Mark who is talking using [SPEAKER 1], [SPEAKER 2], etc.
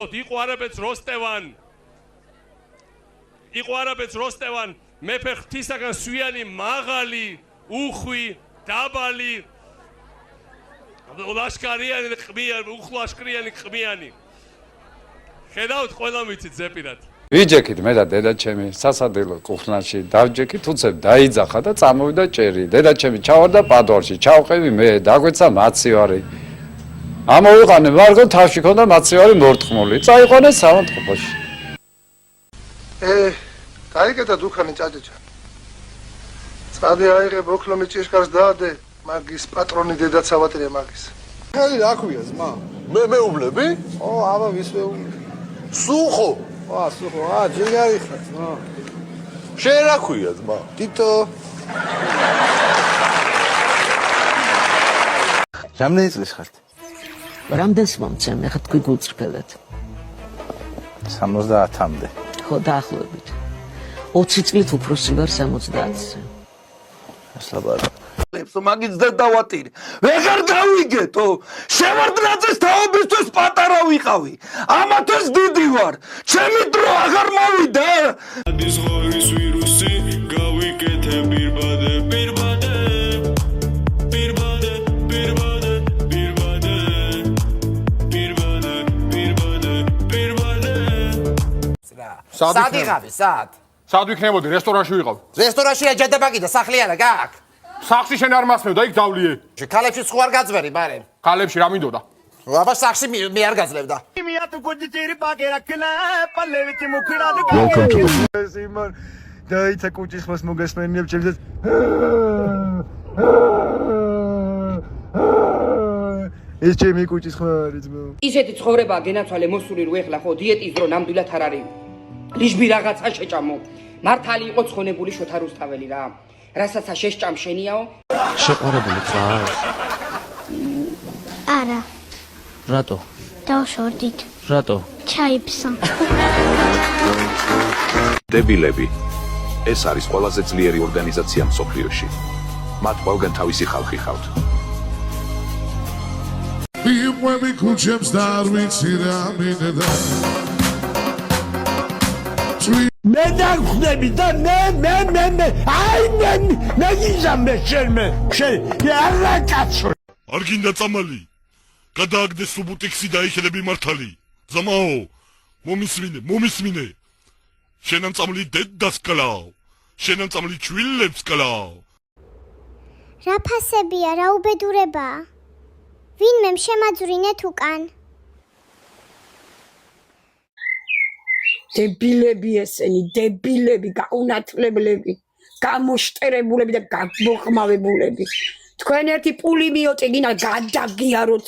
[SPEAKER 1] იყო არაბეთს როსტევან მეფე ღვთისაგან სვიანი მაღალი უხვი დაბალი ლაშქარიანი უხლაშქრიანი ყმიანი ხედავთ ყველა ვიცით ზეპირად
[SPEAKER 2] ვიჯექით მე და დედაჩემი სასადილო კუხნაში დავჯექით უცებ დაიძახა და წამოვიდა ჭერი დედაჩემი ჩავარდა პადვარში ჩავყევი მე დაგვეცა მაცივარი ამოვიყანე მარგო თავში ქონდა მაცივარი მორტყმული წაიყვანე სამონტყოფოში
[SPEAKER 3] დაიკეთა დუქანი ჭაჭაჭა წადი აიღე ბოქლომი ჭიშკარს დაადე მაგის პატრონი დედაც ავატრია მაგის ხელი რა ქვია ზმა
[SPEAKER 4] მე მეუბნები?
[SPEAKER 3] ო აბა ვის მეუბნები
[SPEAKER 4] სუხო
[SPEAKER 3] სუხო ჯიგარი ხარ ზმა
[SPEAKER 4] შენ რა ქვია ზმა?
[SPEAKER 3] თითო
[SPEAKER 5] რამდენი წლის ხართ?
[SPEAKER 6] რამდენს მომცემ, ეხლა თქვი გულწრფელად.
[SPEAKER 5] 70-მდე.
[SPEAKER 6] ხო, დაახლოებით. 20 წლით უფროსი ვარ 70-ზე.
[SPEAKER 5] ასლაბარ.
[SPEAKER 4] მაგის და დავატირე. ვეღარ დავიგეთო. შევარდნაძეს თაობისთვის პატარა ვიყავი. ამათაც დიდი ვარ. ჩემი დრო აღარ მოვიდა.
[SPEAKER 7] ის ღორის ვირუსი გავიკეთე პირბადე
[SPEAKER 8] სად იყავი, სად?
[SPEAKER 9] სად ვიქნებოდი, რესტორანში ვიყავ.
[SPEAKER 8] რესტორანში აჯადებაგი და სახლი არა გააკ.
[SPEAKER 9] სახლში შენ არ მასმევ და იქ დავლიე.
[SPEAKER 8] ქალებში სხვა არ გაძვერი, ბარე.
[SPEAKER 9] ქალებში რა მინდოდა?
[SPEAKER 8] აბა სახლში მე არ გაძლევდა.
[SPEAKER 3] სიმონ დაიცა კუჭის ხმას მოგესმენიებ ჩემს ეს ჩემი კუჭის ხმა არის ძმო
[SPEAKER 10] ისეთი ცხოვრებაა გენაცვალე მოსული რო ეხლა ხო დიეტის დრო ნამდვილად არ არის ლიჟბი რაღაცა შეჭამო მართალი იყო ცხონებული შოთა რუსთაველი რა რასაცა შეჭამ შენიაო
[SPEAKER 6] შეყარებული ხარ?
[SPEAKER 11] არა
[SPEAKER 6] რატო?
[SPEAKER 11] დავშორდით
[SPEAKER 6] რატო?
[SPEAKER 11] ჩაიფსა
[SPEAKER 12] დებილები ეს არის ყველაზე ძლიერი ორგანიზაცია მსოფლიოში მათ ყველგან თავისი ხალხი ხავთ
[SPEAKER 7] ვიყვები ქუჩებს და არ ვიცი რა მინდა
[SPEAKER 4] მე დავხდები და მე აი მე გიზამე შენ არა კაცო
[SPEAKER 7] არ გინდა წამალი გადააგდე სუბუტიქსი და იხელები მართალი ზამაო მომისმინე შენან წამალი დედას კლავ შენან წამალი ჩვილებს კლავ
[SPEAKER 11] რა ფასებია რა უბედურებაა ვინმე შემაძვრინეთ უკან
[SPEAKER 6] დებილები ესენი, დებილები, გაუნათლებლები, გამოშტერებულები და გამოხმავებულები. თქვენ ერთი პული მიოწიგინა გადაგიაროთ